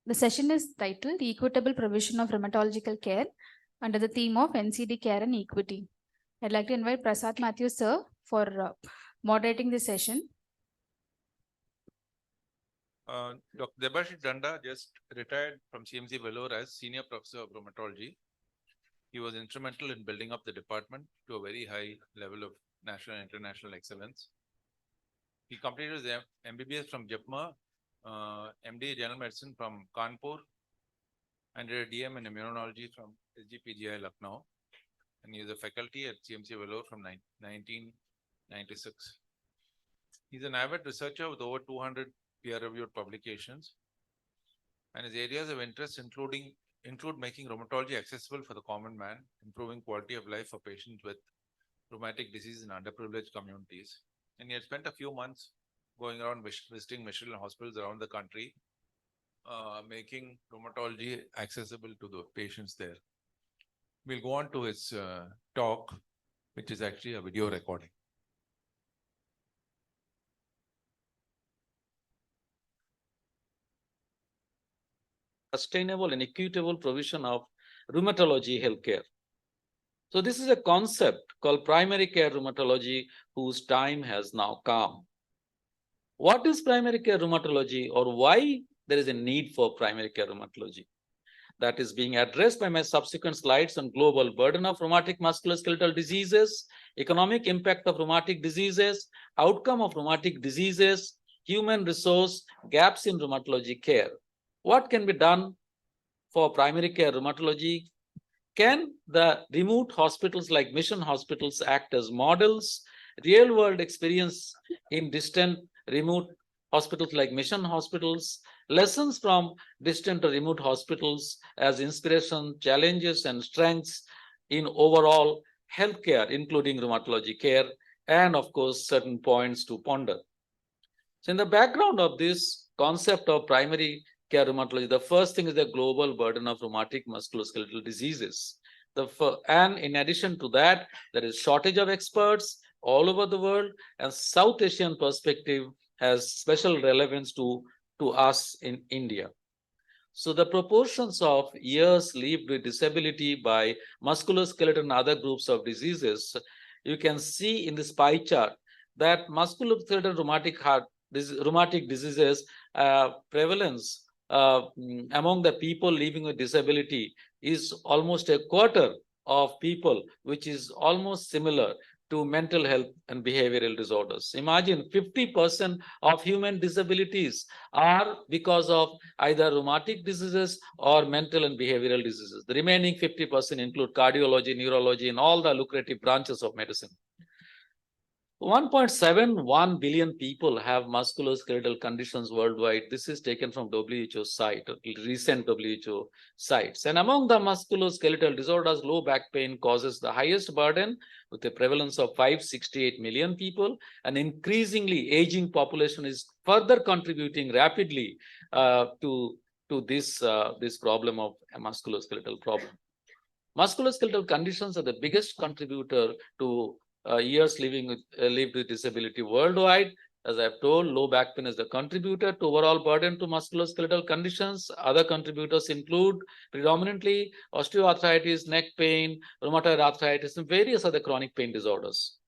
The session is titled Equitable Provision of Rheumatological Care under the theme of NCD Care and Equity. I'd like to invite Prasad Matthews, sir, for moderating this session. Dr. Debashish Danda just retired from CMC Vellore as Senior Professor of Rheumatology. He was instrumental in building up the department to a very high level of national and international excellence. He completed his MBBS from JIPMER, MD General Medicine from Kanpur, and did a DM in Immunology from SGPGI Lucknow. And he is a faculty at CMC Vellore from 1996. He's an avid researcher with over 200 peer-reviewed publications, and his areas of interest include making rheumatology accessible for the common man, improving quality of life for patients with rheumatic disease in underprivileged communities. And he had spent a few months going around visiting Michelin hospitals around the country, making rheumatology accessible to the patients there. We'll go on to his talk, which is actually a video recording. Sustainable and equitable provision of rheumatology healthcare. So this is a concept called primary care rheumatology, whose time has now come. What is primary care rheumatology, or why there is a need for primary care rheumatology? That is being addressed by my subsequent slides on global burden of rheumatic musculoskeletal diseases, economic impact of rheumatic diseases, outcome of rheumatic diseases, human resource, gaps in rheumatology care. What can be done for primary care rheumatology? Can the remote hospitals like mission hospitals act as models? Real-world experience in distant remote hospitals like mission hospitals, lessons from distant or remote hospitals as inspiration, challenges, and strengths in overall healthcare, including rheumatology care, and of course, certain points to ponder. So in the background of this concept of primary care rheumatology, the first thing is the global burden of rheumatic musculoskeletal diseases. And in addition to that, there is shortage of experts all over the world, and South Asian perspective has special relevance to us in India. So the proportions of years lived with disability by musculoskeletal and other groups of diseases, you can see in this pie chart that musculoskeletal rheumatic diseases prevalence among the people living with disability is almost a quarter of people, which is almost similar to mental health and behavioral disorders. Imagine 50% of human disabilities are because of either rheumatic diseases or mental and behavioral diseases. The remaining 50% include cardiology, neurology, and all the lucrative branches of medicine. 1.71 billion people have musculoskeletal conditions worldwide. This is taken from WHO site, recent WHO sites. And among the musculoskeletal disorders, low back pain causes the highest burden with a prevalence of 568 million people. An increasingly aging population is further contributing rapidly to this problem of a musculoskeletal problem. Musculoskeletal conditions are the biggest contributor to years lived with disability worldwide. As I've told, low back pain is the contributor to overall burden to musculoskeletal conditions. Other contributors include predominantly osteoarthritis, neck pain, rheumatoid arthritis, and various other chronic pain disorders.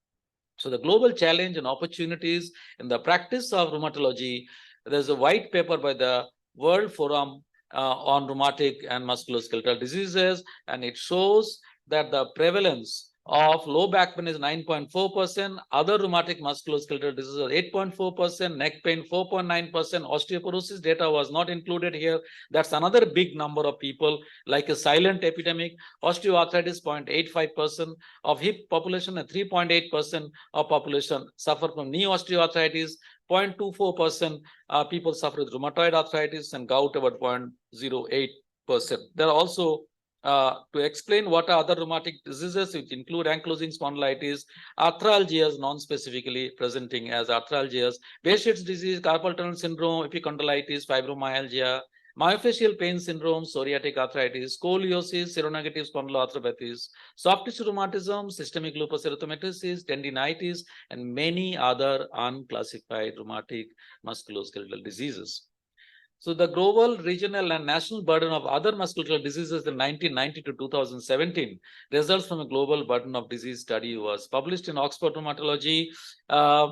So the global challenge and opportunities in the practice of rheumatology, there's a white paper by the World Forum on Rheumatic and Musculoskeletal Diseases, and it shows that the prevalence of low back pain is 9.4%, other rheumatic musculoskeletal diseases 8.4%, neck pain 4.9%, osteoporosis data was not included here. That's another big number of people, like a silent epidemic. Osteoarthritis 0.85% of hip population, and 3.8% of population suffer from knee osteoarthritis. 0.24% people suffer with rheumatoid arthritis, and gout about 0.08%. There are also to explain what are other rheumatic diseases, which include ankylosing spondylitis, arthralgias, non-specifically presenting as arthralgias, Behçet's disease, carpal tunnel syndrome, epicondylitis, fibromyalgia, myofascial pain syndrome, psoriatic arthritis, scoliosis, seronegative spondyloarthropathies, soft tissue rheumatism, systemic lupus erythematosus, tendinitis, and many other unclassified rheumatic musculoskeletal diseases. So the global, regional, and national burden of other musculoskeletal diseases in 1990 to 2017 results from a global burden of disease study was published in Oxford Rheumatology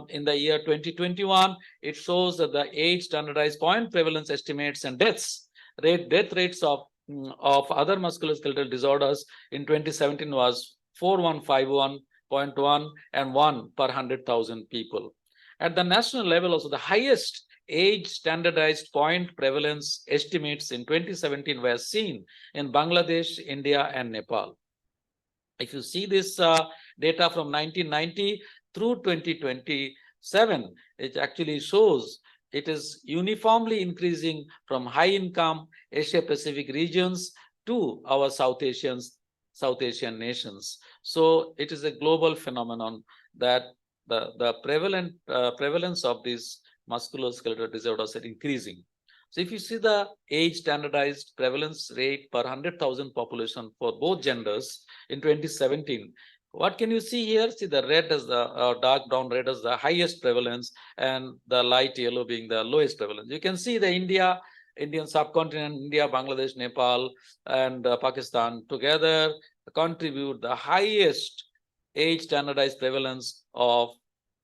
in the year 2021. It shows that the age standardized point prevalence estimates and death rates of other musculoskeletal disorders in 2017 was 4151.1 and 1 per 100,000 people. At the national level, also the highest age standardized point prevalence estimates in 2017 were seen in Bangladesh, India, and Nepal. If you see this data from 1990 through 2027, it actually shows it is uniformly increasing from high income Asia Pacific regions to our South Asian nations. So it is a global phenomenon that the prevalence of these musculoskeletal disorders are increasing. So if you see the age standardized prevalence rate per 100,000 population for both genders in 2017, what can you see here? See the red as the dark brown red as the highest prevalence and the light yellow being the lowest prevalence. You can see the Indian subcontinent, India, Bangladesh, Nepal, and Pakistan together contribute the highest age standardized prevalence of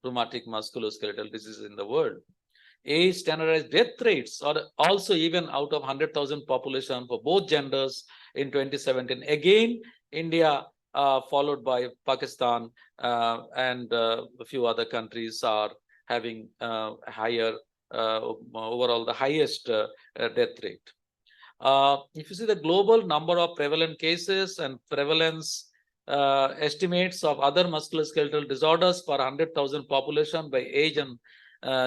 rheumatic musculoskeletal diseases in the world. Age standardized death rates are also even out of 100,000 population for both genders in 2017. Again, India followed by Pakistan and a few other countries are having higher overall the highest death rate. If you see the global number of prevalent cases and prevalence estimates of other musculoskeletal disorders per 100,000 population by age and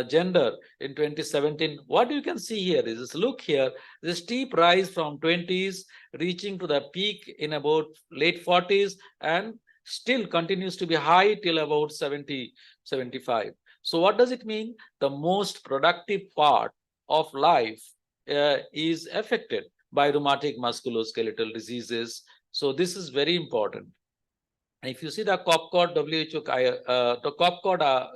gender in 2017, what you can see here is this, look here, this steep rise from 20s reaching to the peak in about late 40s and still continues to be high till about 70, 75. So what does it mean? The most productive part of life is affected by rheumatic musculoskeletal diseases. So this is very important. If you see the COPCOD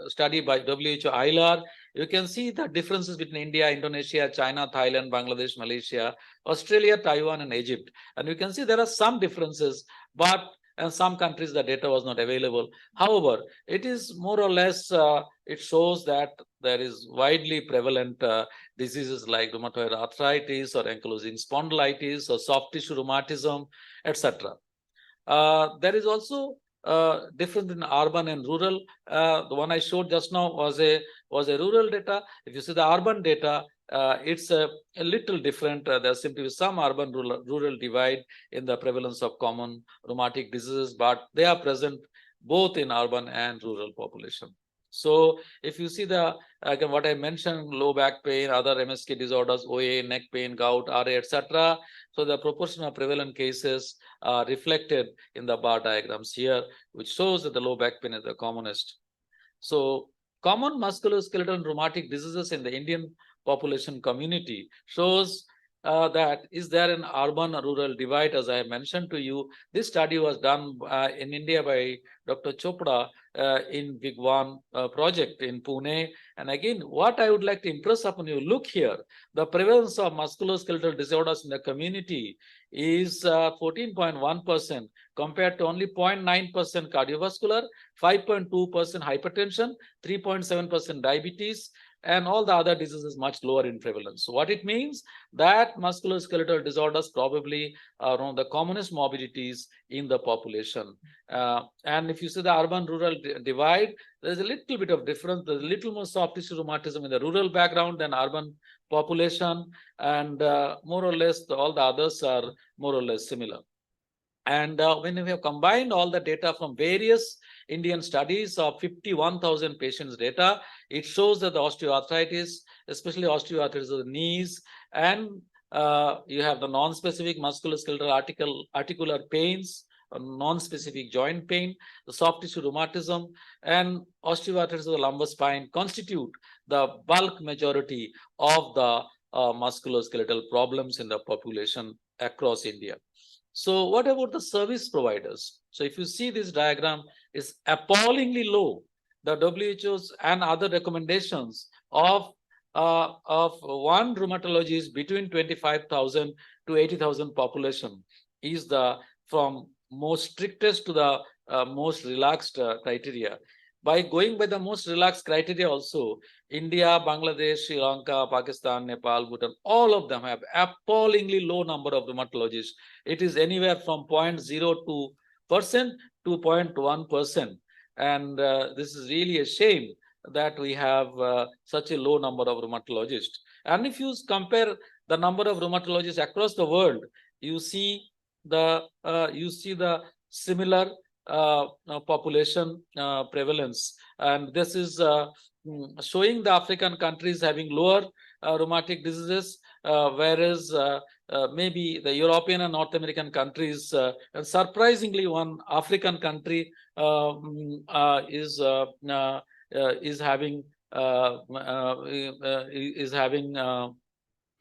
study by WHO ILR, you can see the differences between India, Indonesia, China, Thailand, Bangladesh, Malaysia, Australia, Taiwan, and Egypt. And you can see there are some differences, but in some countries the data was not available. However, it is more or less, it shows that there is widely prevalent diseases like rheumatoid arthritis or ankylosing spondylitis or soft tissue rheumatism, etc. There is also difference in urban and rural. The one I showed just now was a rural data. If you see the urban data, it's a little different. There seems to be some urban rural divide in the prevalence of common rheumatic diseases, but they are present both in urban and rural population. So if you see the again what I mentioned, low back pain, other MSK disorders, OA, neck pain, gout, RA, etc. So the proportion of prevalent cases are reflected in the bar diagrams here, which shows that the low back pain is the commonest. So common musculoskeletal and rheumatic diseases in the Indian population community shows that is there an urban or rural divide, as I mentioned to you. This study was done in India by Dr. Chopra in Vigwan project in Pune. And again, what I would like to impress upon you, look here, the prevalence of musculoskeletal disorders in the community is 14.1% compared to only 0.9% cardiovascular, 5.2% hypertension, 3.7% diabetes, and all the other diseases much lower in prevalence. So what it means that musculoskeletal disorders probably are one of the commonest morbidities in the population. And if you see the urban-rural divide, there's a little bit of difference. There's a little more soft tissue rheumatism in the rural background than urban population, and more or less all the others are more or less similar. And when we have combined all the data from various Indian studies of 51,000 patients data, it shows that the osteoarthritis, especially osteoarthritis of the knees, and you have the non-specific musculoskeletal articular pains, non-specific joint pain, the soft tissue rheumatism, and osteoarthritis of the lumbar spine constitute the bulk majority of the musculoskeletal problems in the population across India. So what about the service providers? So if you see this diagram, is appallingly low. The WHO's and other recommendations of of one rheumatologist between 25,000 to 80,000 population is the from most strictest to the most relaxed criteria. By going by the most relaxed criteria also, India, Bangladesh, Sri Lanka, Pakistan, Nepal, Bhutan, all of them have appallingly low number of rheumatologists. It is anywhere from 0.02% to 0.1%. And this is really a shame that we have such a low number of rheumatologists. And if you compare the number of rheumatologists across the world, you see the similar population prevalence, and this is showing the African countries having lower rheumatic diseases, whereas maybe the European and North American countries, and surprisingly, one African country is having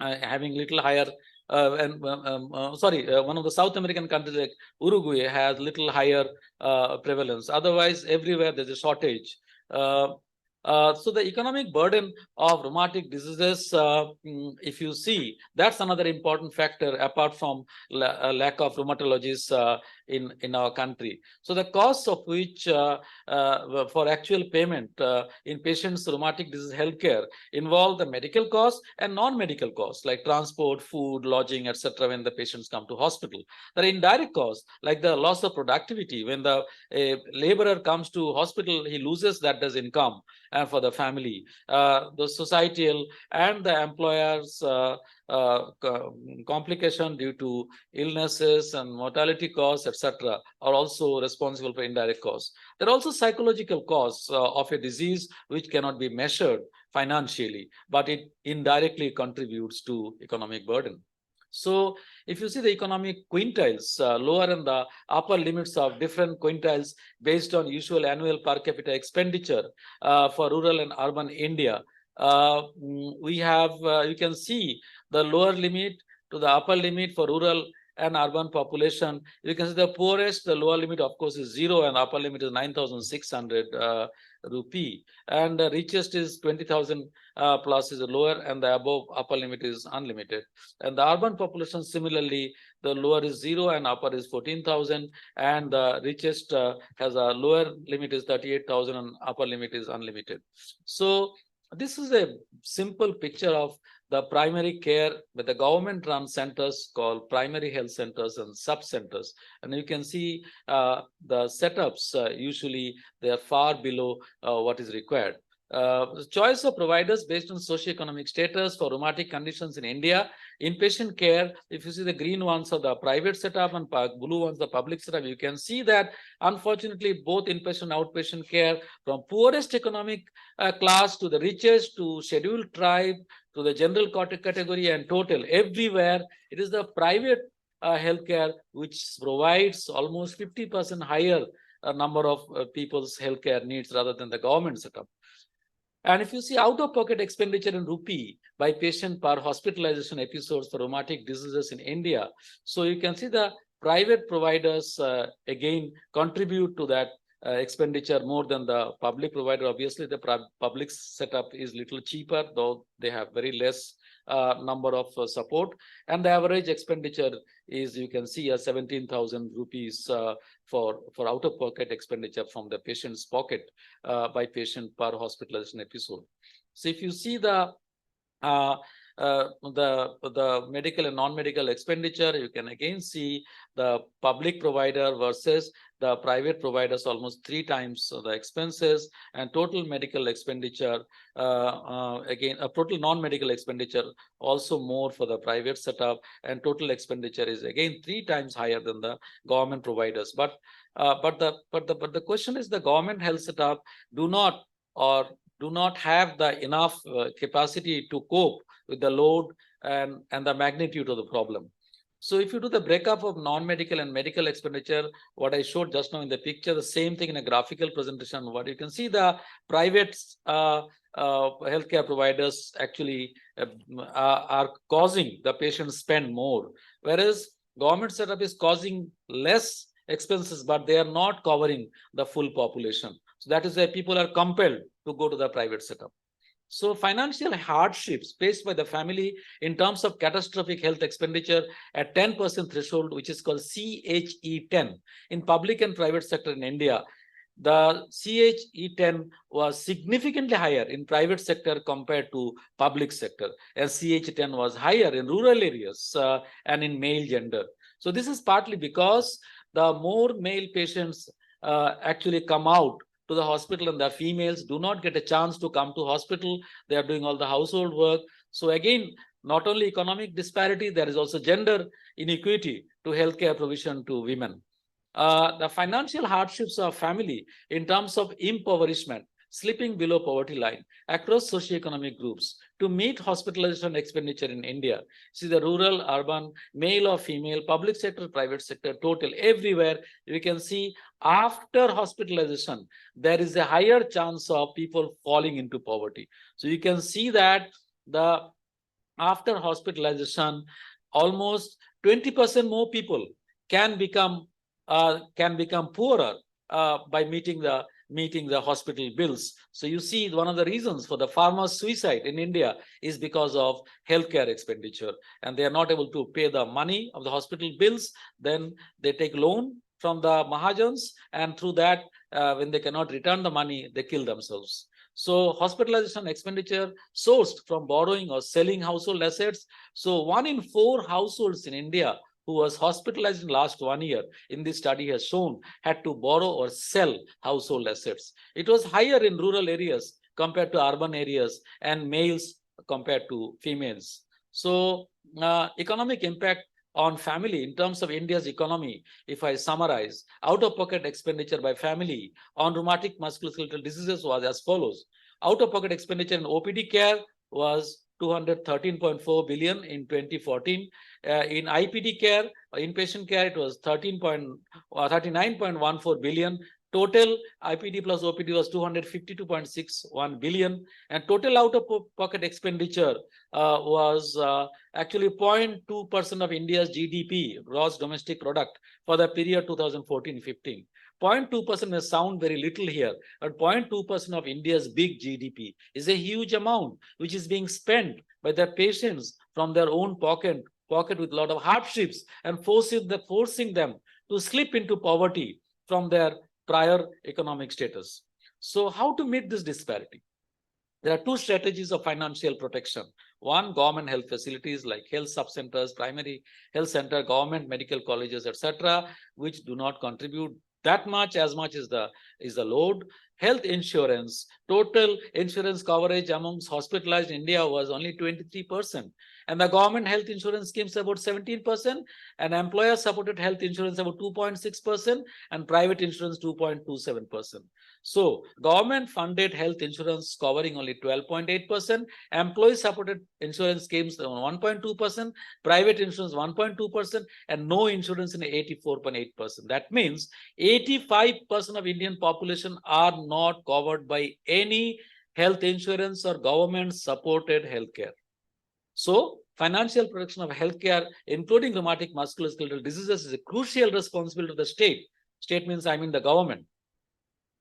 having little higher one of the South American countries like Uruguay has little higher prevalence. Otherwise, everywhere there's a shortage. So the economic burden of rheumatic diseases, if you see, that's another important factor apart from lack of rheumatologists in our country. So the costs of which for actual payment in patients' rheumatic disease healthcare involve the medical costs and non-medical costs like transport, food, lodging, etc. when the patients come to hospital. There are indirect costs like the loss of productivity. When the laborer comes to hospital, he loses that as income and for the family. The societal and the employers' complication due to illnesses and mortality costs, etc., are also responsible for indirect costs. There are also psychological costs of a disease which cannot be measured financially, but it indirectly contributes to economic burden. So if you see the economic quintiles, lower and the upper limits of different quintiles based on usual annual per capita expenditure for rural and urban India, we have, you can see the lower limit to the upper limit for rural and urban population. You can see the poorest, the lower limit of course is 0 and upper limit is 9,600 rupee, and the richest is 20,000 plus is lower, and the above upper limit is unlimited. And the urban population similarly, the lower is 0 and upper is 14,000, and the richest has a lower limit is 38,000 and upper limit is unlimited. So this is a simple picture of the primary care with the government-run centers called primary health centers and sub-centers. And you can see the setups, usually they are far below what is required. Choice of providers based on socioeconomic status for rheumatic conditions in India. Inpatient care, if you see the green ones are the private setup and blue ones the public setup, you can see that unfortunately both inpatient and outpatient care from poorest economic class to the richest to scheduled tribe to the general category and total, everywhere it is the private healthcare which provides almost 50% higher number of people's healthcare needs rather than the government setup. And if you see out-of-pocket expenditure in rupee by patient per hospitalization episodes for rheumatic diseases in India, so you can see the private providers again contribute to that expenditure more than the public provider. Obviously, the public setup is little cheaper, though they have very less number of support, and the average expenditure is, you can see, 17,000 rupees for out-of-pocket expenditure from the patient's pocket by patient per hospitalization episode. So if you see the medical and non-medical expenditure, you can again see the public provider versus the private providers almost 3 times the expenses, and total medical expenditure again a total non-medical expenditure also more for the private setup, and total expenditure is again 3 times higher than the government providers. But the question is, the government health setup do not have the enough capacity to cope with the load and the magnitude of the problem. So if you do the breakup of non-medical and medical expenditure, what I showed just now in the picture, the same thing in a graphical presentation, what you can see, the private healthcare providers actually are causing the patients spend more, whereas government setup is causing less expenses, but they are not covering the full population. So that is why people are compelled to go to the private setup. So financial hardships faced by the family in terms of catastrophic health expenditure at 10% threshold, which is called CHE10 in public and private sector in India. The CHE10 was significantly higher in private sector compared to public sector, as CH10 was higher in rural areas and in male gender. So this is partly because the more male patients actually come out to the hospital, and the females do not get a chance to come to hospital. They are doing all the household work. So again, not only economic disparity, there is also gender inequity to healthcare provision to women. The financial hardships of family in terms of impoverishment, slipping below poverty line across socioeconomic groups to meet hospitalization expenditure in India. See the rural, urban, male or female, public sector, private sector, total, everywhere you can see after hospitalization, there is a higher chance of people falling into poverty. So you can see that the after hospitalization, almost 20% more people can become poorer by meeting the hospital bills. So you see, one of the reasons for the farmers' suicide in India is because of healthcare expenditure, and they are not able to pay the money of the hospital bills. Then they take loan from the Mahajans, and through that, when they cannot return the money, they kill themselves. So hospitalization expenditure sourced from borrowing or selling household assets. So 1 in 4 households in India who was hospitalized in last 1 year in this study has shown had to borrow or sell household assets. It was higher in rural areas compared to urban areas, and males compared to females. So economic impact on family in terms of India's economy, if I summarize, out-of-pocket expenditure by family on rheumatic musculoskeletal diseases was as follows. Out-of-pocket expenditure in OPD care was 213.4 billion in 2014. In IPD care, inpatient care, it was 39.14 billion. Total IPD plus OPD was 252.61 billion, and total out-of-pocket expenditure was actually 0.2% of India's GDP, gross domestic product, for the period 2014-15. 0.2% may sound very little here, but 0.2% of India's big GDP is a huge amount, which is being spent by their patients from their own pocket with a lot of hardships, and forcing them to slip into poverty from their prior economic status. So how to meet this disparity? There are 2 strategies of financial protection. One, government health facilities like health sub-centers, primary health center, government medical colleges, etc., which do not contribute that much as much as the load. Health insurance, total insurance coverage amongst hospitalized in India was only 23%. And the government health insurance schemes about 17%, and employer supported health insurance about 2.6%, and private insurance 2.27%. So government funded health insurance covering only 12.8%, employee supported insurance schemes 1.2%, private insurance 1.2%, and no insurance in 84.8%. That means 85% of Indian population are not covered by any health insurance or government supported healthcare. So financial protection of healthcare, including rheumatic musculoskeletal diseases, is a crucial responsibility of the state. State means I mean the government.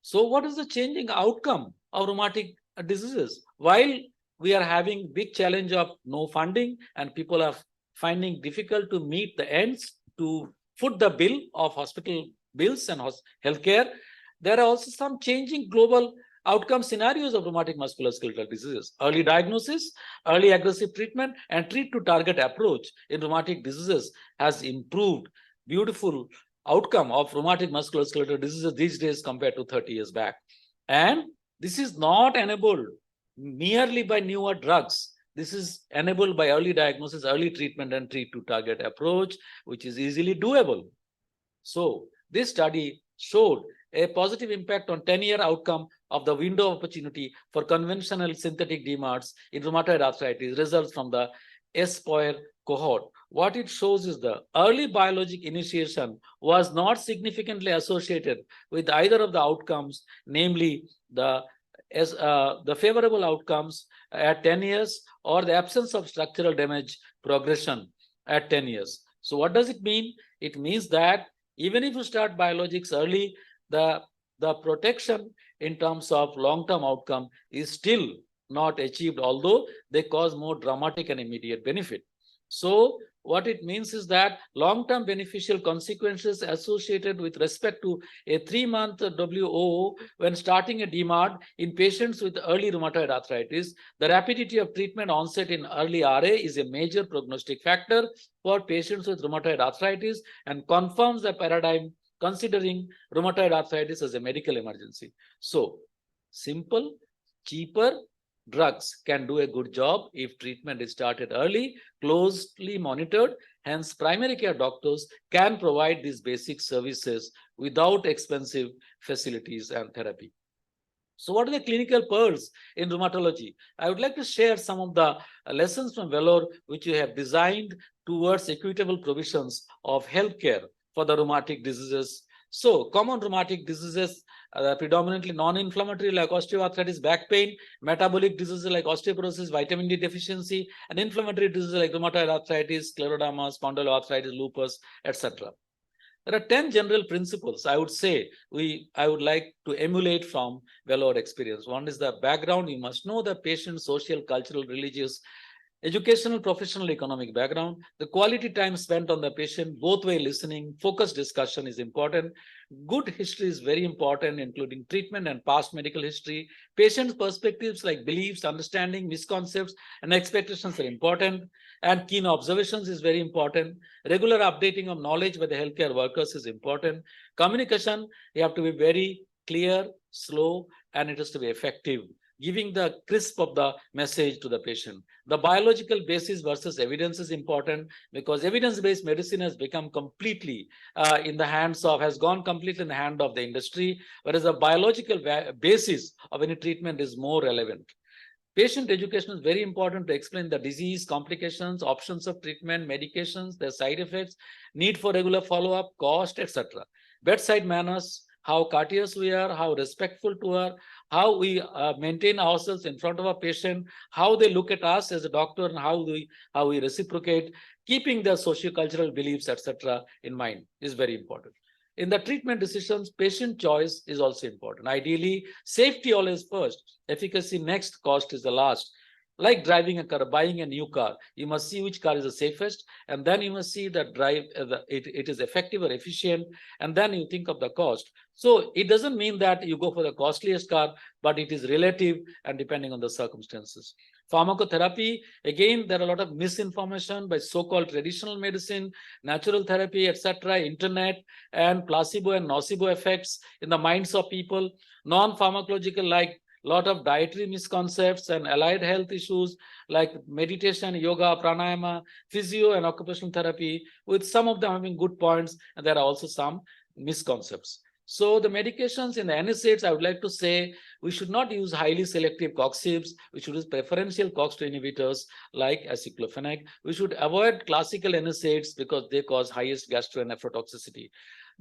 So what is the changing outcome of rheumatic diseases? While we are having big challenge of no funding, and people are finding difficult to meet the ends to foot the bill of hospital bills and healthcare, there are also some changing global outcome scenarios of rheumatic musculoskeletal diseases. Early diagnosis, early aggressive treatment, and treat to target approach in rheumatic diseases has improved beautiful outcome of rheumatic musculoskeletal diseases these days compared to 30 years back. And this is not enabled merely by newer drugs. This is enabled by early diagnosis, early treatment, and treat to target approach, which is easily doable. So this study showed a positive impact on 10-year outcome of the window of opportunity for conventional synthetic DMARDs in rheumatoid arthritis, results from the ESPOIR cohort. What it shows is the early biologic initiation was not significantly associated with either of the outcomes, namely the favorable outcomes at 10 years or the absence of structural damage progression at 10 years. So what does it mean? It means that even if you start biologics early, the protection in terms of long-term outcome is still not achieved, although they cause more dramatic and immediate benefit. So what it means is that long-term beneficial consequences associated with respect to a 3-month WO when starting a DMARD in patients with early rheumatoid arthritis. The rapidity of treatment onset in early RA is a major prognostic factor for patients with rheumatoid arthritis and confirms the paradigm considering rheumatoid arthritis as a medical emergency. So simple, cheaper drugs can do a good job if treatment is started early, closely monitored. Hence, primary care doctors can provide these basic services without expensive facilities and therapy. So what are the clinical pearls in rheumatology? I would like to share some of the lessons from Vellore which we have designed towards equitable provisions of healthcare for the rheumatic diseases. So common rheumatic diseases, predominantly non-inflammatory like osteoarthritis, back pain, metabolic diseases like osteoporosis, vitamin D deficiency, and inflammatory diseases like rheumatoid arthritis, scleroderma, spondyloarthritis, lupus, etc. There are 10 general principles I would say I would like to emulate from Vellore experience. One is the background. You must know the patient's social, cultural, religious, educational, professional, economic background. The quality time spent on the patient, both way listening, focused discussion is important. Good history is very important, including treatment and past medical history. Patient's perspectives like beliefs, understanding, misconceptions, and expectations are important. And keen observations is very important. Regular updating of knowledge by the healthcare workers is important. Communication, you have to be very clear, slow, and it has to be effective, giving the crisp of the message to the patient. The biological basis versus evidence is important because evidence-based medicine has become completely has gone completely in the hand of the industry, whereas the biological basis of any treatment is more relevant. Patient education is very important to explain the disease, complications, options of treatment, medications, their side effects, need for regular follow-up, cost, etc. Bedside manners, how courteous we are, how respectful to her, how we maintain ourselves in front of a patient, how they look at us as a doctor, and how we reciprocate, keeping their socio-cultural beliefs, etc. in mind is very important. In the treatment decisions, patient choice is also important. Ideally, safety always first, efficacy next, cost is the last. Like driving a car, buying a new car, you must see which car is the safest, and then you must see that it is effective or efficient, and then you think of the cost. So it doesn't mean that you go for the costliest car, but it is relative and depending on the circumstances. Pharmacotherapy, again, there are a lot of misinformation by so-called traditional medicine, natural therapy, etc., internet, and placebo and nocebo effects in the minds of people. Non-pharmacological, like lot of dietary misconceptions and allied health issues like meditation, yoga, pranayama, physio, and occupational therapy, with some of them having good points, and there are also some misconceptions. So the medications in the NSAIDs, I would like to say we should not use highly selective coxibs. We should use preferential COX-2 inhibitors like aceclofenac. We should avoid classical NSAIDs because they cause highest gastro and nephrotoxicity.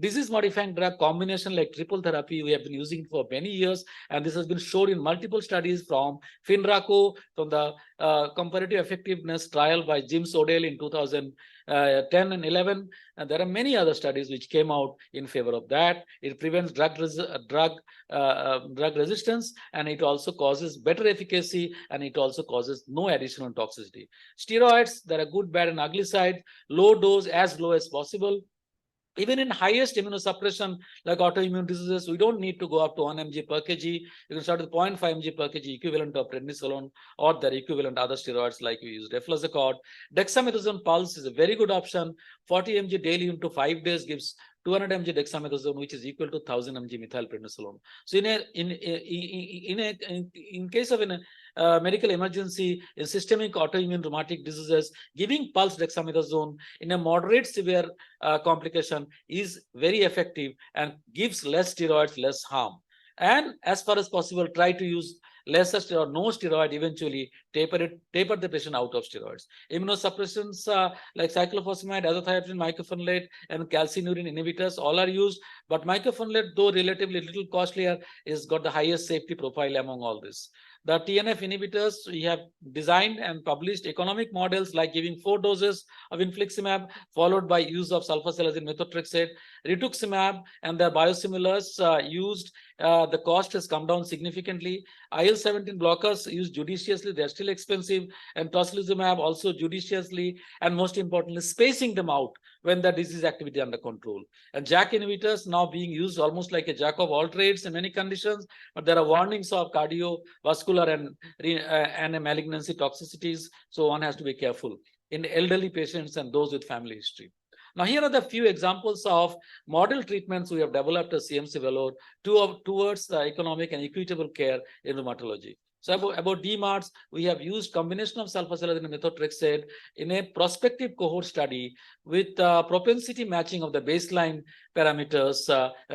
Disease-modifying drug combination like triple therapy, we have been using for many years, and this has been shown in multiple studies from FINRACO, from the comparative effectiveness trial by James Odell in 2010 and 11, and there are many other studies which came out in favor of that. It prevents drug resistance, and it also causes better efficacy, and it also causes no additional toxicity. Steroids, there are good, bad, and ugly sides. Low dose, as low as possible. Even in highest immunosuppression, like autoimmune diseases, we don't need to go up to 1 mg per kg. You can start with 0.5 mg per kg, equivalent of prednisolone, or their equivalent other steroids like we use deflazacort. Dexamethasone pulse is a very good option. 40 mg daily into 5 days gives 200 mg dexamethasone, which is equal to 1000 mg methylprednisolone. So in case of a medical emergency in systemic autoimmune rheumatic diseases, giving pulse dexamethasone in a moderate severe complication is very effective and gives less steroids, less harm. And as far as possible, try to use lesser steroid, no steroid, eventually taper the patient out of steroids. Immunosuppressants like cyclophosphamide, azathioprine, mycophenolate, and calcineurin inhibitors all are used, but mycophenolate, though relatively little costlier, is got the highest safety profile among all this. The TNF inhibitors, we have designed and published economic models like giving 4 doses of infliximab, followed by use of sulfasalazine methotrexate, rituximab, and the biosimilars used. The cost has come down significantly. IL-17 blockers used judiciously, they're still expensive, and tocilizumab also judiciously, and most importantly, spacing them out when the disease activity under control. And JAK inhibitors now being used almost like a jack of all trades in many conditions, but there are warnings of cardiovascular and malignancy toxicities, so one has to be careful in elderly patients and those with family history. Now, here are the few examples of model treatments we have developed at CMC Vellore towards the economic and equitable care in rheumatology. So about DMARDs, we have used combination of sulfasalazine and methotrexate in a prospective cohort study with propensity matching of the baseline parameters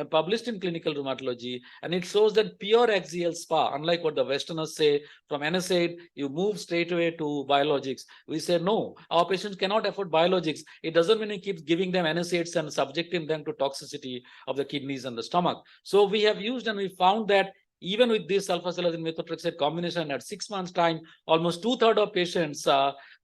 published in Clinical Rheumatology. And it shows that pure axial SPA, unlike what the Westerners say, from NSAID, you move straight away to biologics. We say, no, our patients cannot afford biologics. It doesn't mean we keep giving them NSAIDs and subjecting them to toxicity of the kidneys and the stomach. So we have used and we found that even with this sulfasalazine methotrexate combination at 6 months' time, almost 2/3 of patients,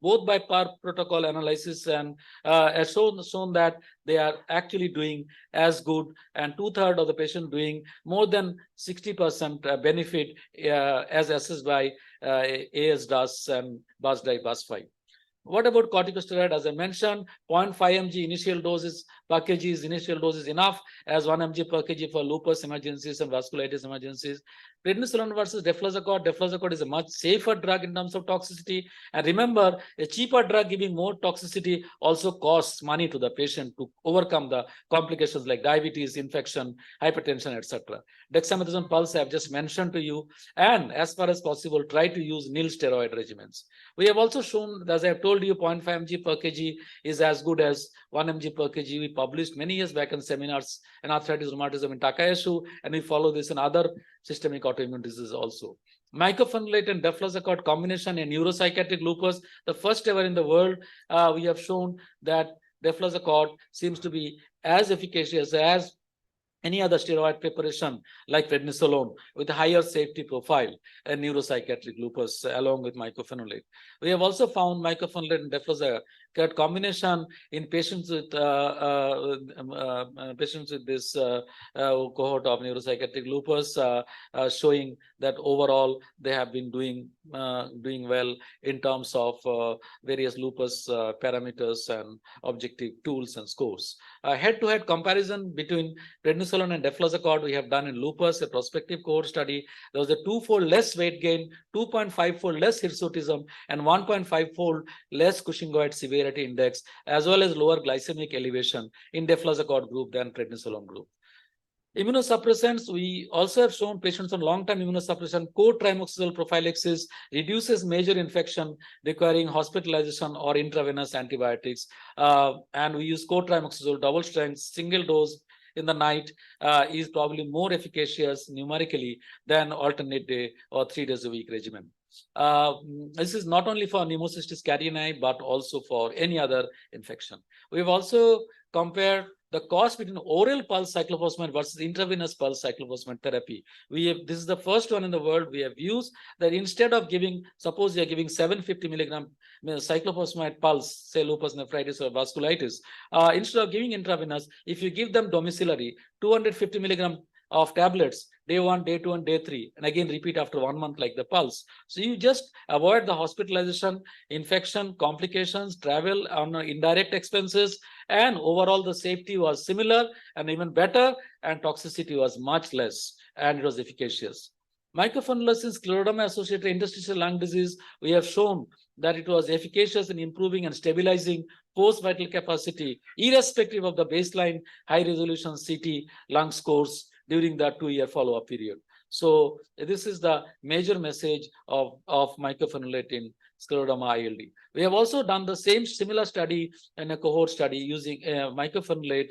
both by per protocol analysis and has shown that they are actually doing as good, and 2/3 of the patient doing more than 60% benefit as assessed by ASDAS and BUS-5. What about corticosteroid? As I mentioned, 0.5 mg initial doses per kg is enough as 1 mg per kg for lupus emergencies and vasculitis emergencies. Prednisolone versus deflazacort. Deflazacort is a much safer drug in terms of toxicity. And remember, a cheaper drug giving more toxicity also costs money to the patient to overcome the complications like diabetes, infection, hypertension, etc. Dexamethasone pulse I have just mentioned to you. And as far as possible, try to use nil steroid regimens. We have also shown, as I have told you, 0.5 mg per kg is as good as 1 mg per kg. We published many years back in seminars in arthritis rheumatism in Takayasu, and we follow this in other systemic autoimmune diseases also. Mycophenolate and deflazacort combination in neuropsychiatric lupus, the first ever in the world. We have shown that deflazacort seems to be as efficacious as any other steroid preparation like prednisolone with a higher safety profile and neuropsychiatric lupus along with mycophenolate. We have also found mycophenolate and deflazacort combination in patients with this cohort of neuropsychiatric lupus, showing that overall they have been doing well in terms of various lupus parameters and objective tools and scores. Head-to-head comparison between prednisolone and deflazacort we have done in lupus, a prospective cohort study. There was a 2-fold less weight gain, 2.5-fold less hirsutism, and 1.5-fold less Cushingoid severity index, as well as lower glycemic elevation in deflazacort group than prednisolone group. Immunosuppressants, we also have shown patients on long-term immunosuppression, co-trimoxazole prophylaxis reduces major infection requiring hospitalization or intravenous antibiotics. And we use co-trimoxazole double strength, single dose in the night is probably more efficacious numerically than alternate day or 3 days a week regimen. This is not only for pneumocystis carinii, but also for any other infection. We've also compared the cost between oral pulse cyclophosphamide versus intravenous pulse cyclophosphamide therapy. This is the first one in the world we have used that instead of giving, suppose you are giving 750 milligram cyclophosphamide pulse, say lupus nephritis or vasculitis, instead of giving intravenous, if you give them domiciliary, 250 milligram of tablets, day 1, day 2, and day 3, and again repeat after 1 month like the pulse. So you just avoid the hospitalization, infection, complications, travel on indirect expenses, and overall the safety was similar and even better, and toxicity was much less, and it was efficacious. Mycophenolate scleroderma-associated interstitial lung disease, we have shown that it was efficacious in improving and stabilizing post-vital capacity, irrespective of the baseline high-resolution CT lung scores during that 2-year follow-up period. So this is the major message of mycophenolate in scleroderma ILD. We have also done the similar study in a cohort study using mycophenolate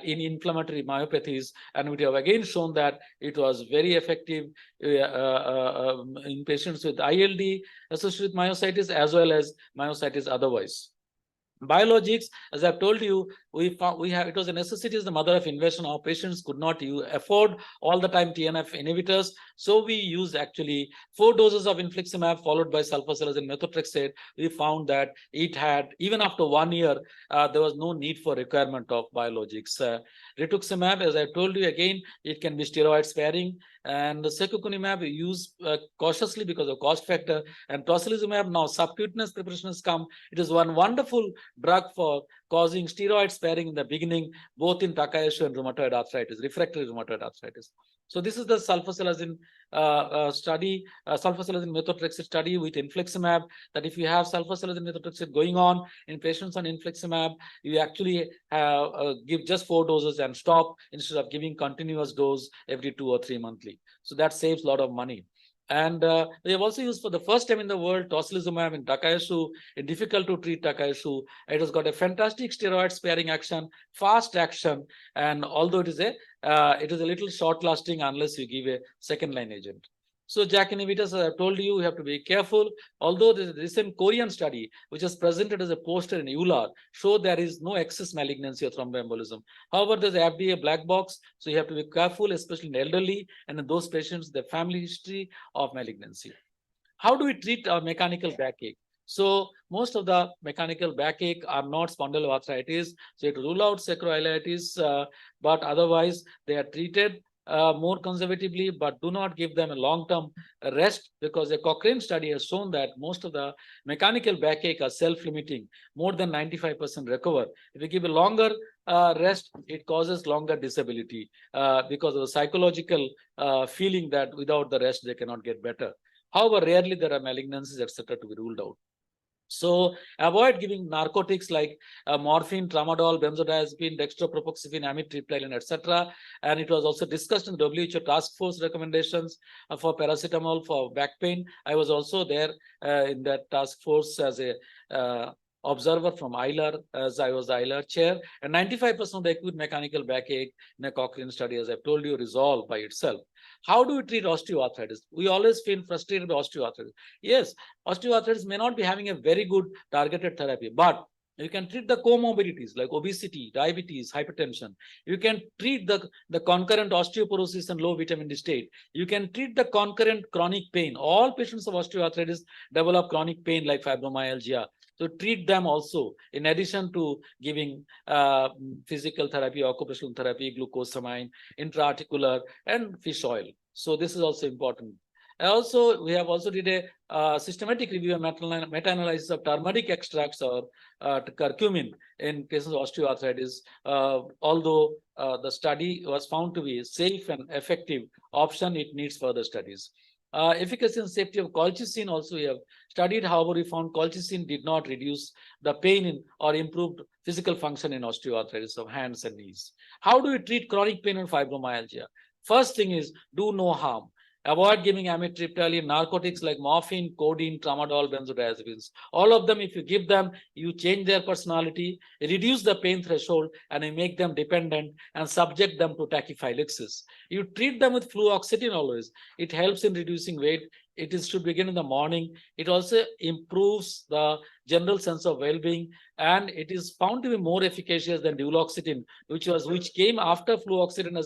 in inflammatory myopathies, and we have again shown that it was very effective in patients with ILD associated with myositis as well as myositis otherwise. Biologics, as I've told you, it was a necessity is the mother of invention. Our patients could not afford all the time TNF inhibitors. So we used actually 4 doses of infliximab followed by sulfasalazine methotrexate. We found that it had, even after 1 year, there was no need for requirement of biologics. Rituximab, as I told you again, it can be steroid sparing, and the secukinumab we use cautiously because of cost factor, and tocilizumab now subcutaneous preparation has come. It is one wonderful drug for causing steroid sparing in the beginning, both in Takayasu and rheumatoid arthritis, refractory rheumatoid arthritis. So this is the sulfasalazine study, sulfasalazine methotrexate study with infliximab, that if you have sulfasalazine methotrexate going on in patients on infliximab, you actually give just 4 doses and stop instead of giving continuous dose every 2 or 3 monthly. So that saves a lot of money. And we have also used for the first time in the world tocilizumab in Takayasu, a difficult to treat Takayasu. It has got a fantastic steroid sparing action, fast action, and although it is a little short lasting unless you give a second line agent. So JAK inhibitors, as I've told you, you have to be careful. Although the recent Korean study, which is presented as a poster in EULAR, showed there is no excess malignancy or thromboembolism. However, there's FDA black box, so you have to be careful, especially in elderly and in those patients, the family history of malignancy. How do we treat our mechanical backache? So most of the mechanical backache are not spondyloarthritis, so you have to rule out sacroiliitis, but otherwise they are treated more conservatively, but do not give them a long-term rest, because a Cochrane study has shown that most of the mechanical backache are self-limiting, more than 95% recover. If you give a longer rest, it causes longer disability because of the psychological feeling that without the rest, they cannot get better. However, rarely there are malignancies, etc., to be ruled out. So avoid giving narcotics like morphine, tramadol, benzodiazepine, dextropropoxyphene, amitriptyline, etc. And it was also discussed in the WHO task force recommendations for paracetamol for back pain. I was also there in that task force as a observer from ILAR, as I was the ILAR chair, and 95% of the acute mechanical backache in a Cochrane study, as I've told you, resolved by itself. How do we treat osteoarthritis? We always feel frustrated with osteoarthritis. Yes, osteoarthritis may not be having a very good targeted therapy, but you can treat the comorbidities like obesity, diabetes, hypertension. You can treat the concurrent osteoporosis and low vitamin D state. You can treat the concurrent chronic pain. All patients of osteoarthritis develop chronic pain like fibromyalgia. So treat them also, in addition to giving physical therapy, occupational therapy, glucosamine, intraarticular, and fish oil. So this is also important. We have also did a systematic review and meta-analysis of turmeric extracts or curcumin in cases of osteoarthritis. Although the study was found to be a safe and effective option, it needs further studies. Efficacy and safety of colchicine also we have studied. However, we found colchicine did not reduce the pain or improved physical function in osteoarthritis of hands and knees. How do we treat chronic pain and fibromyalgia? First thing is do no harm. Avoid giving amitriptyline, narcotics like morphine, codeine, tramadol, benzodiazepines. All of them, if you give them, you change their personality, reduce the pain threshold, and you make them dependent and subject them to tachyphylaxis. You treat them with fluoxetine always. It helps in reducing weight. It is to begin in the morning. It also improves the general sense of well-being, and it is found to be more efficacious than duloxetine, which came after fluoxetine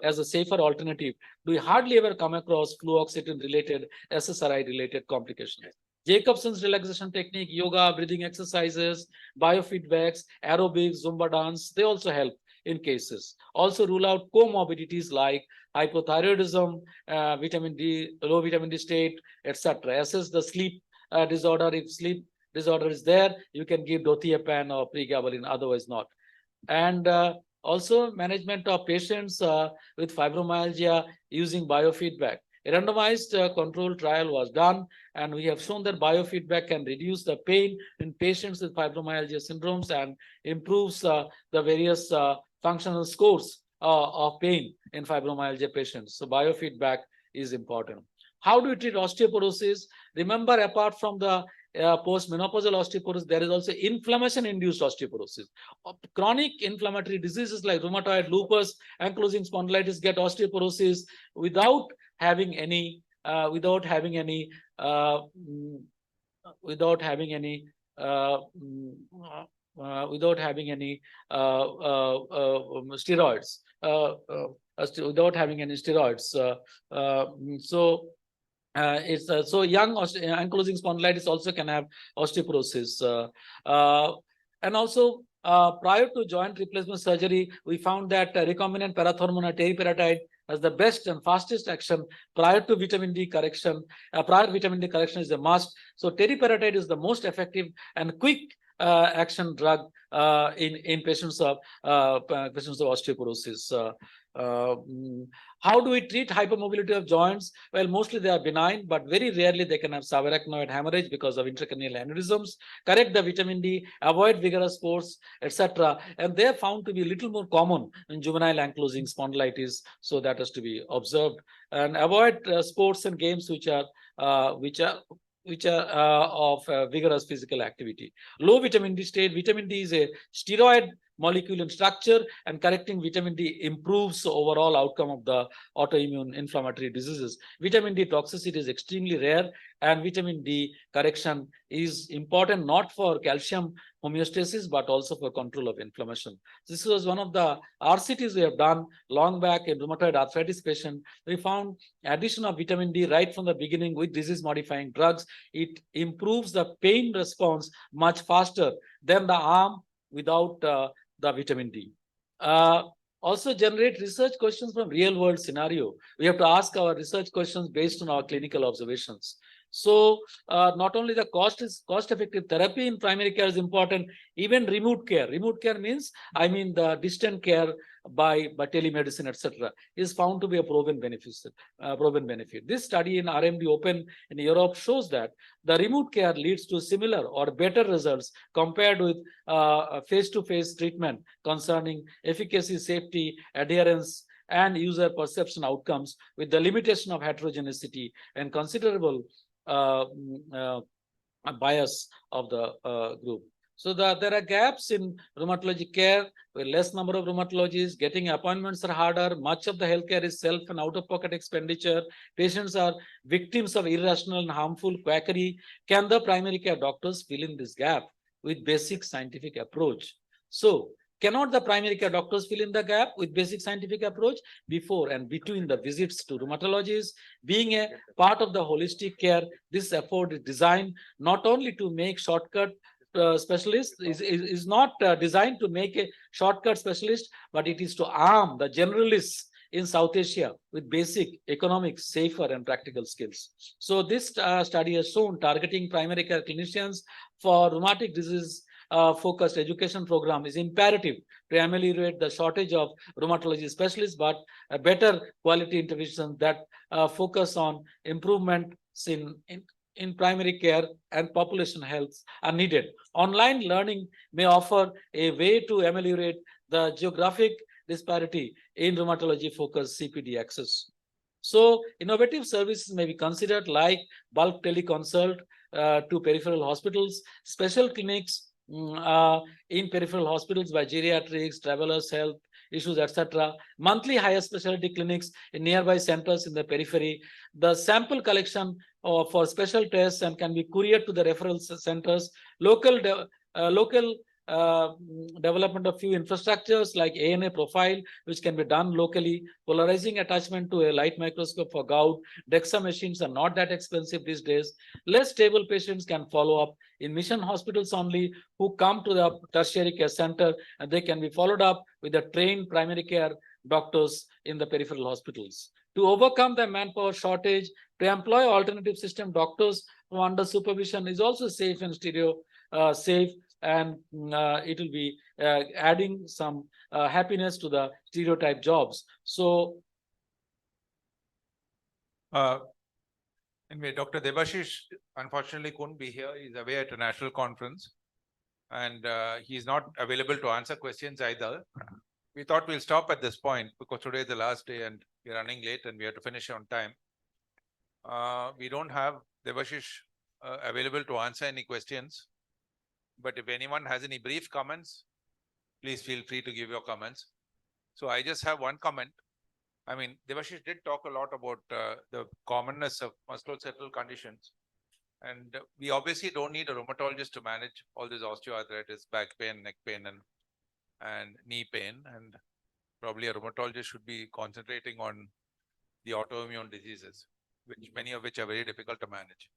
as a safer alternative. We hardly ever come across fluoxetine-related, SSRI-related complications. Jacobson's relaxation technique, yoga, breathing exercises, biofeedbacks, aerobics, Zumba dance, they also help in cases. Also rule out comorbidities like hypothyroidism, vitamin D, low vitamin D state, etc. Assess the sleep disorder. If sleep disorder is there, you can give dotiapan or pregabalin, otherwise not. And also management of patients with fibromyalgia using biofeedback. A randomized control trial was done, and we have shown that biofeedback can reduce the pain in patients with fibromyalgia syndromes and improves the various functional scores of pain in fibromyalgia patients. So biofeedback is important. How do we treat osteoporosis? Remember, apart from the post-menopausal osteoporosis, there is also inflammation-induced osteoporosis. Chronic inflammatory diseases like rheumatoid, lupus, ankylosing spondylitis get osteoporosis without having any without having any steroids, without having any steroids. So it's so young ankylosing spondylitis also can have osteoporosis. And also prior to joint replacement surgery, we found that recombinant parathormone or teriparatide has the best and fastest action prior to vitamin D correction. Prior vitamin D correction is a must. So teriparatide is the most effective and quick action drug in patients of osteoporosis. How do we treat hypermobility of joints? Well, mostly they are benign, but very rarely they can have subarachnoid hemorrhage because of intracranial aneurysms. Correct the vitamin D, avoid vigorous sports, etc. And they are found to be a little more common in juvenile ankylosing spondylitis, so that has to be observed. And avoid sports and games which are of vigorous physical activity. Low vitamin D state. Vitamin D is a steroid molecule in structure, and correcting vitamin D improves the overall outcome of the autoimmune inflammatory diseases. Vitamin D toxicity is extremely rare, and vitamin D correction is important not for calcium homeostasis but also for control of inflammation. This was one of the RCTs we have done long back in rheumatoid arthritis patient. We found addition of vitamin D right from the beginning with disease modifying drugs. It improves the pain response much faster than the arm without the vitamin D. Also generate research questions from real world scenario. We have to ask our research questions based on our clinical observations. So not only the cost effective therapy in primary care is important, even remote care. Remote care means, I mean, the distant care by telemedicine, etc., is found to be a proven benefit. This study in RMD Open in Europe shows that the remote care leads to similar or better results compared with face-to-face treatment concerning efficacy, safety, adherence, and user perception outcomes, with the limitation of heterogeneity and considerable bias of the group. So there are gaps in rheumatology care, with less number of rheumatologists. Getting appointments are harder. Much of the healthcare is self and out-of-pocket expenditure. Patients are victims of irrational and harmful quackery. Can the primary care doctors fill in this gap with basic scientific approach? So cannot the primary care doctors fill in the gap with basic scientific approach before and between the visits to rheumatologists? Being a part of the holistic care, this effort is designed not only to make shortcut specialist, is not designed to make a shortcut specialist, but it is to arm the generalists in South Asia with basic economic, safer, and practical skills. So this study has shown targeting primary care clinicians for rheumatic disease focused education program is imperative to ameliorate the shortage of rheumatology specialists, but a better quality intervention that focus on improvements in primary care and population health are needed. Online learning may offer a way to ameliorate the geographic disparity in rheumatology focused CPD access. So innovative services may be considered like bulk teleconsult to peripheral hospitals, special clinics in peripheral hospitals by geriatrics, travelers health issues, etc. Monthly higher specialty clinics in nearby centers in the periphery. The sample collection for special tests and can be couriered to the referral centers. Local development of few infrastructures like ANA profile, which can be done locally. Polarizing attachment to a light microscope for gout. DEXA machines are not that expensive these days. Less stable patients can follow up in mission hospitals only, who come to the tertiary care center, and they can be followed up with the trained primary care doctors in the peripheral hospitals. To overcome the manpower shortage, to employ alternative system doctors who under supervision is also safe and safe, and it will be adding some happiness to the stereotype jobs. So anyway, Dr. Debashish unfortunately couldn't be here. He's away at a national conference, and he's not available to answer questions either. We thought we'll stop at this point because today is the last day and we're running late and we have to finish on time. We don't have Debashish available to answer any questions, but if anyone has any brief comments, please feel free to give your comments. So I just have one comment. I mean, Debashish did talk a lot about the commonness of musculoskeletal conditions, And we obviously don't need a rheumatologist to manage all this osteoarthritis, back pain, neck pain, and knee pain. And probably a rheumatologist should be concentrating on the autoimmune diseases, many of which are very difficult to manage.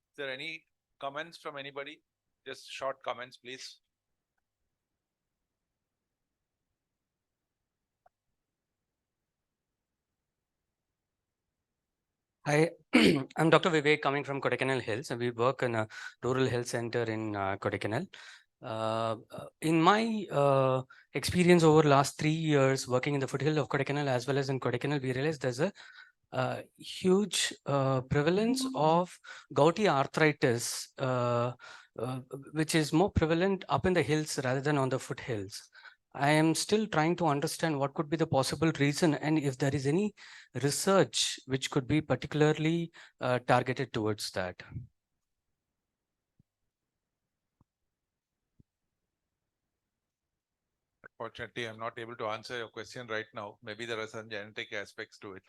Is there any comments from anybody? Just short comments, please. Hi, I'm Dr. Vivek coming from Kodaikanal Hills, and we work in a rural health center in Kodaikanal. In my experience over last 3 years working in the foothill of Kodaikanal as well as in Kodaikanal, we realized there's a huge prevalence of gouty arthritis, which is more prevalent up in the hills rather than on the foothills. I am still trying to understand what could be the possible reason and if there is any research which could be particularly targeted towards that. Unfortunately, I'm not able to answer your question right now. Maybe there are some genetic aspects to it.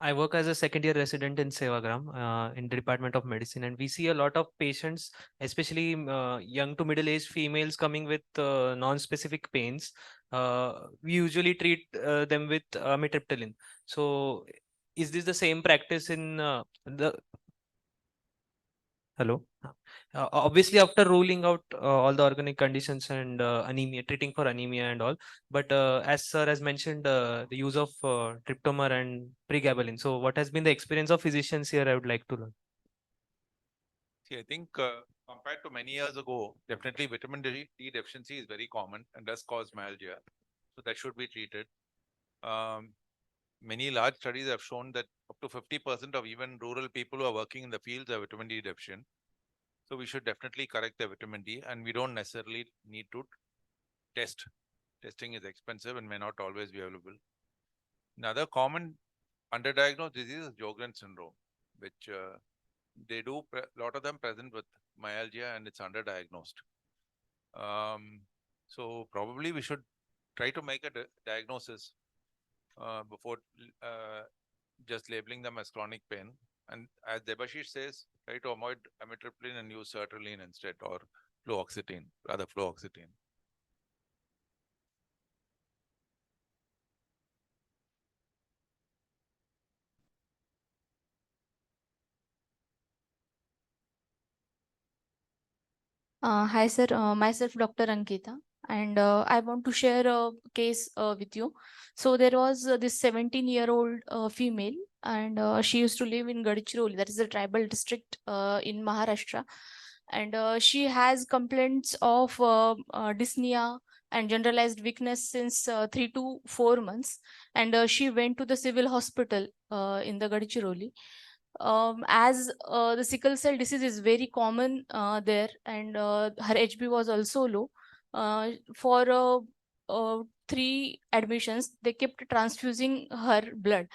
I work as a second year resident in Sevagram in the Department of Medicine, and we see a lot of patients, especially young to middle-aged females coming with non-specific pains. We usually treat them with amitriptyline. So, is this the same practice in the hello? Obviously, after ruling out all the organic conditions and anemia, treating for anemia and all, but as sir has mentioned, the use of tryptomer and pregabalin. So, what has been the experience of physicians here? I would like to learn. See, I think compared to many years ago, definitely vitamin D deficiency is very common and does cause myalgia. So that should be treated. Many large studies have shown that up to 50% of even rural people who are working in the fields are vitamin D deficient. So we should definitely correct the vitamin D, and we don't necessarily need to test. Testing is expensive and may not always be available. Another common underdiagnosed disease is Sjogren's syndrome, which they do a lot of them present with myalgia and it's underdiagnosed. So probably we should try to make a diagnosis before just labeling them as chronic pain. And as Debashish says, try to avoid amitriptyline and use sertraline instead, or fluoxetine, rather fluoxetine. Hi, sir. Myself, Dr. Ankita, and I want to share a case with you. So there was this 17-year-old female, and she used to live in Gadchiroli, that is a tribal district in Maharashtra, and she has complaints of dyspnea and generalized weakness since 3 to 4 months, and she went to the civil hospital in the Gadchiroli. As the sickle cell disease is very common there, and her HB was also low. For 3 admissions, they kept transfusing her blood,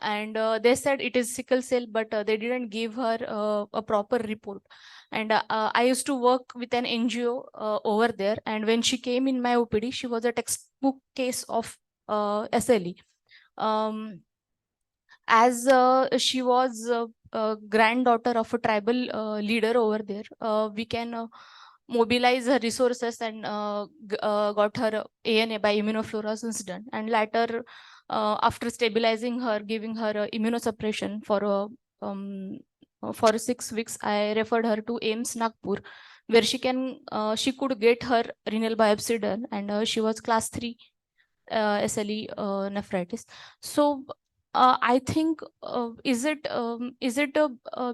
and they said it is sickle cell, but they didn't give her a proper report. And I used to work with an NGO over there, and when she came in my OPD, she was a textbook case of SLE. As she was a granddaughter of a tribal leader over there, we can mobilize her resources and got her ANA by immunofluorescence done. And later, after stabilizing her, giving her immunosuppression for 6 weeks, I referred her to AIMS Nagpur, where she could get her renal biopsy done, and she was class 3 SLE nephritis. So I think is it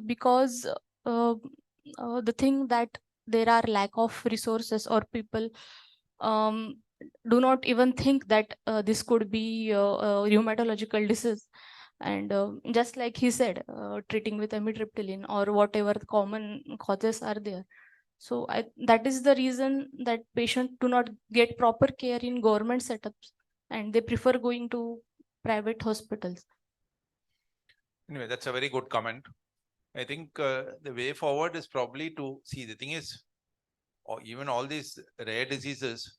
because the thing that there are lack of resources, or people um, do not even think that this could be a rheumatological disease, and just like he said, treating with amitriptyline or whatever the common causes are there. So that is the reason that patients do not get proper care in government setups, and they prefer going to private hospitals. Anyway, that's a very good comment. I think the way forward is probably to see, the thing is, or even all these rare diseases,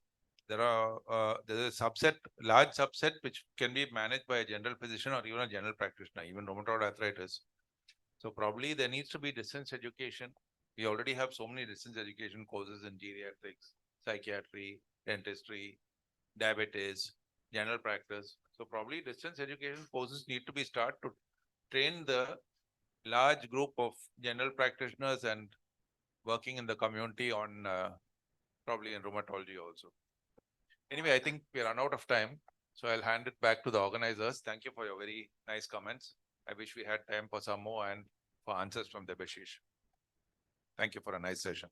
there's a subset, large subset, which can be managed by a general physician or even a general practitioner, even rheumatoid arthritis. So probably there needs to be distance education. We already have so many distance education courses in geriatrics, psychiatry, dentistry, diabetes, general practice. So probably distance education courses need to be started to train the large group of general practitioners and working in the community on probably in rheumatology also. Anyway, I think we run out of time, so I'll hand it back to the organizers. Thank you for your very nice comments. I wish we had time for some more and for answers from Debashish. Thank you for a nice session.